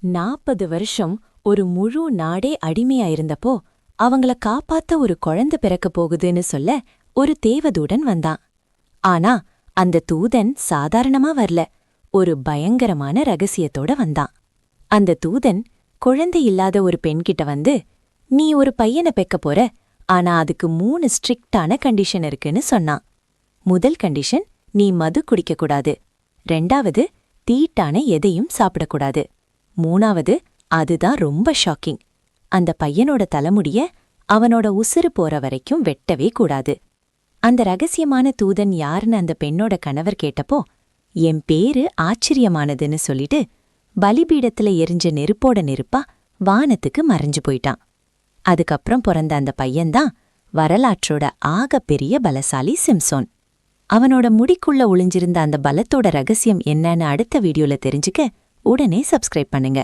40 வருஷம் ஒரு முழு நாடே அடிமையா இருந்தப்போ அவங்கள காப்பாத்த ஒரு குழந்தை பிறக்கப் போகுதுன்னு சொல்ல ஒரு தேவதூதன் வந்தான். ஆனா அந்த தூதன் சாதாரணமா வரல, ஒரு பயங்கரமான ரகசியத்தோட வந்தான். அந்த தூதன் குழந்தை இல்லாத ஒரு பெண்கிட்ட வந்து, நீ ஒரு பையனை பெக்கப் போற, ஆனா அதுக்கு 3 ஸ்ட்ரிக்டான கண்டிஷன் இருக்குன்னு சொன்னான். முதல் கண்டிஷன், நீ மது குடிக்கக்கூடாது. 2வது, தீட்டான எதையும் சாப்பிடக்கூடாது. 3வது, அதுதான் ரொம்ப ஷாக்கிங், அந்த பையனோட தலைமுடிய அவனோட உசுறு போற வரைக்கும் வெட்டவே கூடாது. அந்த ரகசியமான தூதன் யாருன்னு அந்த பெண்ணோட கணவர் கேட்டப்போ, என் பேரு ஆச்சரியமானதுன்னு சொல்லிட்டு பலிபீடத்துல எரிஞ்ச நெருப்போட நெருப்பா வானத்துக்கு மறைஞ்சு போயிட்டான். அதுக்கப்புறம் பிறந்த அந்த பையன்தான் வரலாற்றோட ஆகப்பெரிய பலசாலி சிம்சோன். அவனோட முடிக்குள்ள ஒளிஞ்சிருந்த அந்த பலத்தோட ரகசியம் என்னன்னு அடுத்த வீடியோல தெரிஞ்சுக்க உடனே சப்ஸ்கிரைப் பண்ணுங்க.